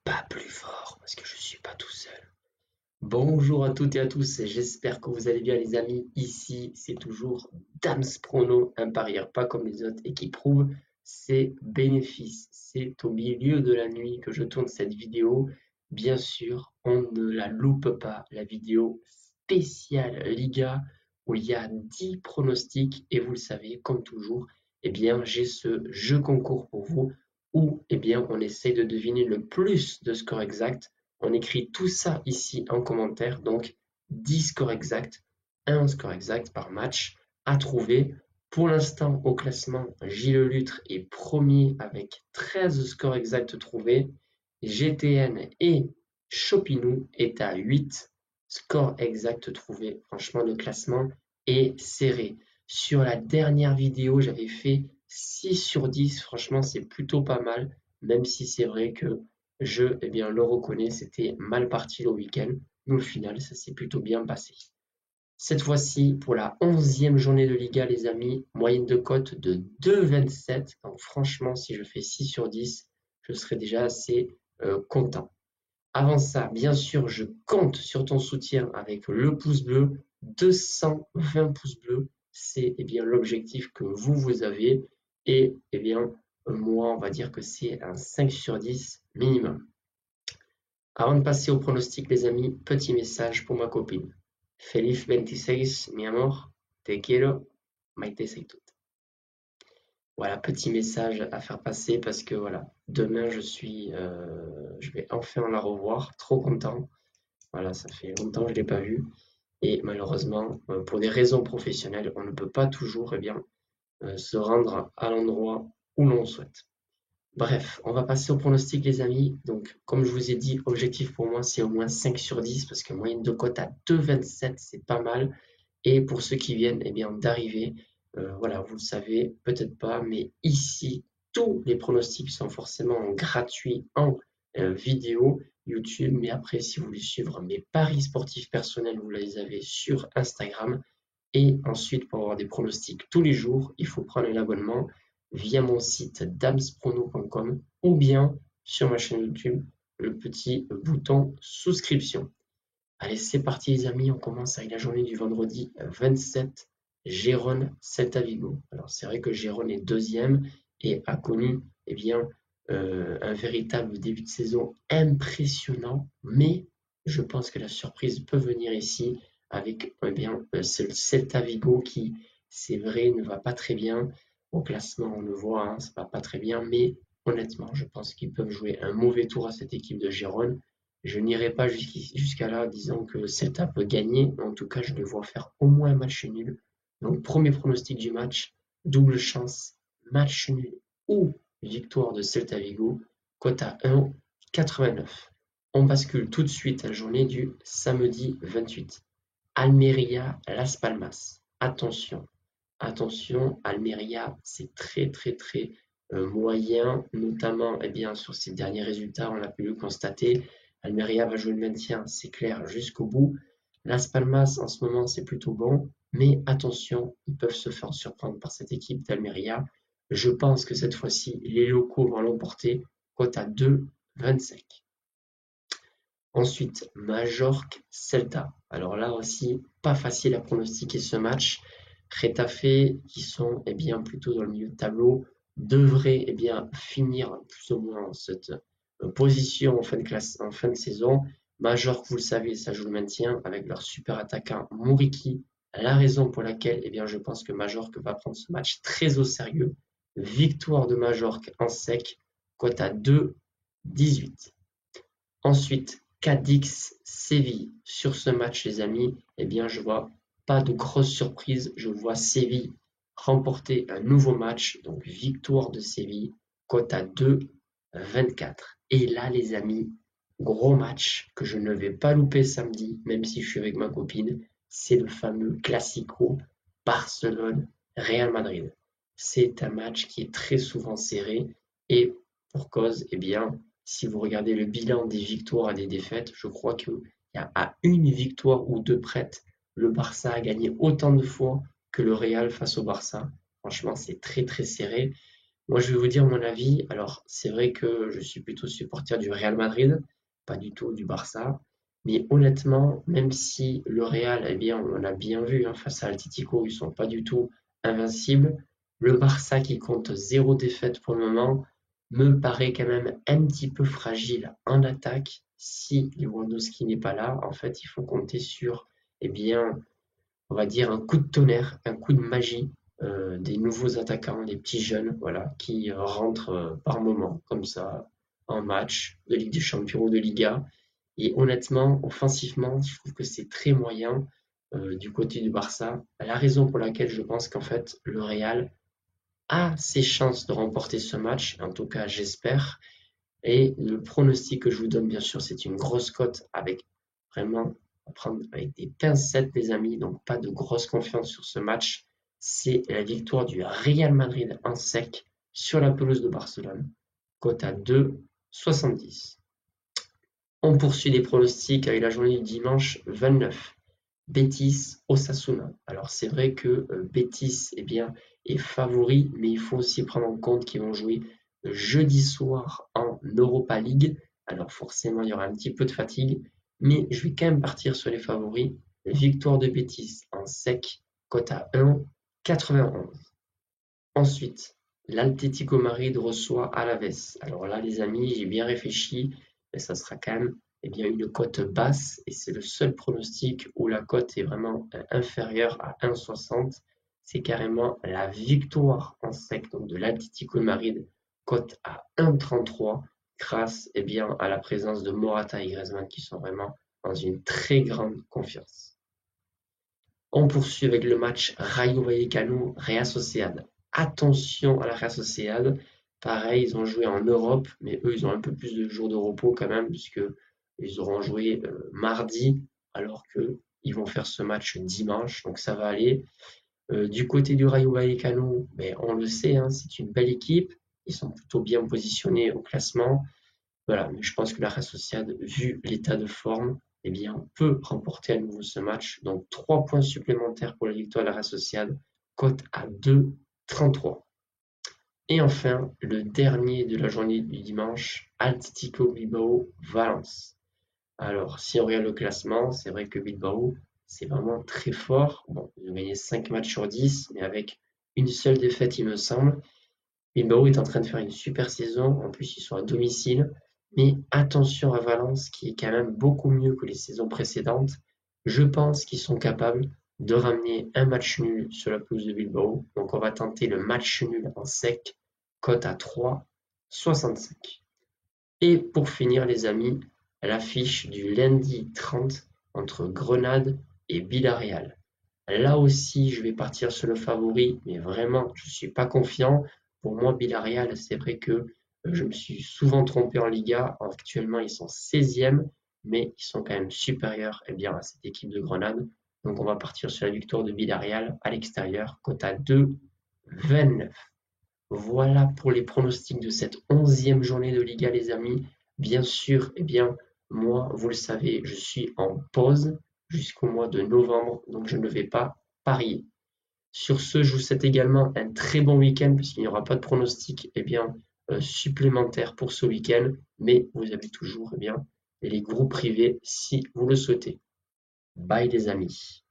pas plus fort parce que je suis pas tout seul. Bonjour à toutes et à tous, j'espère que vous allez bien les amis. Ici, c'est toujours Dams Prono, un parieur pas comme les autres et qui prouve ses bénéfices. C'est au milieu de la nuit que je tourne cette vidéo. Bien sûr, on ne la loupe pas, la vidéo spéciale Liga où il y a 10 pronostics et vous le savez, comme toujours, j'ai ce jeu concours pour vous où on essaie de deviner le plus de scores exacts. On écrit tout ça ici en commentaire, donc 10 scores exacts, un score exact par match à trouver. Pour l'instant, au classement, Gilles Lutre est premier avec 13 scores exacts trouvés. GTN et Chopinou est à 8 scores exacts trouvés. Franchement, le classement est serré. Sur la dernière vidéo, j'avais fait 6 sur 10. Franchement, c'est plutôt pas mal, même si c'est vrai que je le reconnais, c'était mal parti le week-end, mais au final, ça s'est plutôt bien passé. Cette fois-ci, pour la 11e journée de Liga, les amis, moyenne de cote de 2,27. Donc franchement, si je fais 6 sur 10, je serais déjà assez content. Avant ça, bien sûr, je compte sur ton soutien avec le pouce bleu. 220 pouces bleus, c'est l'objectif que vous avez. Et moi, on va dire que c'est un 5 sur 10 minimum. Avant de passer au pronostic, les amis, petit message pour ma copine. Feliz 26, mi amor, te quiero, maite sei tout. Voilà, petit message à faire passer parce que voilà, demain je vais enfin la revoir, trop content. Voilà, ça fait longtemps que je ne l'ai pas vue et malheureusement, pour des raisons professionnelles, on ne peut pas toujours se rendre à l'endroit où l'on souhaite. Bref, on va passer au pronostic les amis. Donc, comme je vous ai dit, objectif pour moi, c'est au moins 5 sur 10 parce que moyenne de cote à 2,27, c'est pas mal. Et pour ceux qui viennent d'arriver, voilà, vous le savez, peut-être pas, mais ici, tous les pronostics sont forcément gratuits en vidéo YouTube. Mais après, si vous voulez suivre mes paris sportifs personnels, vous les avez sur Instagram. Et ensuite, pour avoir des pronostics tous les jours, il faut prendre l'abonnement via mon site damsprono.com ou bien sur ma chaîne YouTube, le petit bouton souscription. Allez, c'est parti les amis, on commence avec la journée du vendredi 27, Gérone Celta Vigo. Alors c'est vrai que Gérone est deuxième et a connu un véritable début de saison impressionnant, mais je pense que la surprise peut venir ici avec ce Celta Vigo qui, c'est vrai, ne va pas très bien. Au classement, on le voit, hein, ça va pas très bien, mais honnêtement, je pense qu'ils peuvent jouer un mauvais tour à cette équipe de Gérone. Je n'irai pas jusqu'à là disant que Celta peut gagner, mais en tout cas, je les vois faire au moins un match nul. Donc, premier pronostic du match, double chance, match nul ou victoire de Celta Vigo, cote à 1,89. On bascule tout de suite à la journée du samedi 28. Almeria Las Palmas. Attention, attention, Almeria, c'est très très très moyen, notamment sur ces derniers résultats, on a pu le constater. Almeria va jouer le maintien, c'est clair, jusqu'au bout. Las Palmas, en ce moment, c'est plutôt bon, mais attention, ils peuvent se faire surprendre par cette équipe d'Almeria. Je pense que cette fois-ci, les locaux vont l'emporter, cote à 2,25. Ensuite, Majorque-Celta. Alors là aussi, pas facile à pronostiquer ce match. Retafe, qui sont plutôt dans le milieu de tableau, devraient finir plus ou moins cette position en fin de classe, en fin de saison. Majorque, vous le savez, ça joue le maintien avec leur super attaquant Mouriki. La raison pour laquelle je pense que Majorque va prendre ce match très au sérieux. Victoire de Majorque en sec, cote à 2,18. Ensuite, Cadix-Séville. Sur ce match, les amis, je vois pas de grosse surprise. Je vois Séville remporter un nouveau match. Donc, victoire de Séville, cote à 2,24. Et là, les amis, gros match que je ne vais pas louper samedi, même si je suis avec ma copine. C'est le fameux Classico Barcelone-Real Madrid. C'est un match qui est très souvent serré et pour cause, si vous regardez le bilan des victoires et des défaites, je crois qu'il y a à une victoire ou deux prêtes, le Barça a gagné autant de fois que le Real face au Barça. Franchement, c'est très très serré. Moi, je vais vous dire mon avis. Alors, c'est vrai que je suis plutôt supporter du Real Madrid, pas du tout du Barça. Mais honnêtement, même si le Real, eh bien, on l'a bien vu hein, face à Atletico, ils sont pas du tout invincibles. Le Barça qui compte zéro défaite pour le moment me paraît quand même un petit peu fragile en attaque. Si Lewandowski n'est pas là, en fait, il faut compter sur, eh bien, on va dire un coup de tonnerre, un coup de magie des nouveaux attaquants, des petits jeunes, voilà, qui rentrent par moment, comme ça, en match de Ligue des Champions ou de Liga. Et honnêtement, offensivement, je trouve que c'est très moyen du côté du Barça. La raison pour laquelle je pense qu'en fait, le Real a ses chances de remporter ce match, en tout cas j'espère. Et le pronostic que je vous donne, bien sûr, c'est une grosse cote avec vraiment à prendre avec des pincettes, les amis. Donc, pas de grosse confiance sur ce match. C'est la victoire du Real Madrid en sec sur la pelouse de Barcelone. Cote à 2,70. On poursuit les pronostics avec la journée du dimanche 29. Betis Osasuna. Alors c'est vrai que Betis eh bien, est favori, mais il faut aussi prendre en compte qu'ils vont jouer jeudi soir en Europa League. Alors forcément, il y aura un petit peu de fatigue, mais je vais quand même partir sur les favoris. Victoire de Betis en sec, cote à 1,91. Ensuite, l'Atlético Madrid reçoit Alaves. Alors là, les amis, j'ai bien réfléchi, mais ça sera quand même eh bien, une cote basse et c'est le seul pronostic où la cote est vraiment inférieure à 1,60. C'est carrément la victoire en sec donc de l'Atlético Madrid, cote à 1,33 grâce eh bien, à la présence de Morata et Griezmann qui sont vraiment dans une très grande confiance. On poursuit avec le match Rayo Vallecano-Real Sociedad. Attention à la Real Sociedad. Pareil, ils ont joué en Europe, mais eux, ils ont un peu plus de jours de repos quand même, puisque ils auront joué mardi, alors qu'ils vont faire ce match dimanche, donc ça va aller. Du côté du Rayo Vallecano, ben, on le sait, hein, c'est une belle équipe. Ils sont plutôt bien positionnés au classement. Voilà, mais je pense que la Real Sociedad, vu l'état de forme, eh bien, peut remporter à nouveau ce match. Donc 3 points supplémentaires pour la victoire de la Real Sociedad, cote à 2,33. Et enfin, le dernier de la journée du dimanche, Atlético Bilbao Valence. Alors, si on regarde le classement, c'est vrai que Bilbao, c'est vraiment très fort. Bon, ils ont gagné 5 matchs sur 10, mais avec une seule défaite, il me semble. Bilbao est en train de faire une super saison. En plus, ils sont à domicile. Mais attention à Valence, qui est quand même beaucoup mieux que les saisons précédentes. Je pense qu'ils sont capables de ramener un match nul sur la pelouse de Bilbao. Donc, on va tenter le match nul en sec, cote à 3,65. Et pour finir, les amis, l'affiche du lundi 30 entre Grenade et Villarreal. Là aussi, je vais partir sur le favori, mais vraiment, je ne suis pas confiant. Pour moi, Villarreal, c'est vrai que je me suis souvent trompé en Liga. Actuellement, ils sont 16e, mais ils sont quand même supérieurs eh bien, à cette équipe de Grenade. Donc, on va partir sur la victoire de Villarreal à l'extérieur, cote à 2,29. Voilà pour les pronostics de cette 11e journée de Liga, les amis. Bien sûr, eh bien, moi, vous le savez, je suis en pause jusqu'au mois de novembre, donc je ne vais pas parier. Sur ce, je vous souhaite également un très bon week-end, puisqu'il n'y aura pas de pronostic eh bien, supplémentaire pour ce week-end, mais vous avez toujours eh bien, les groupes privés si vous le souhaitez. Bye les amis.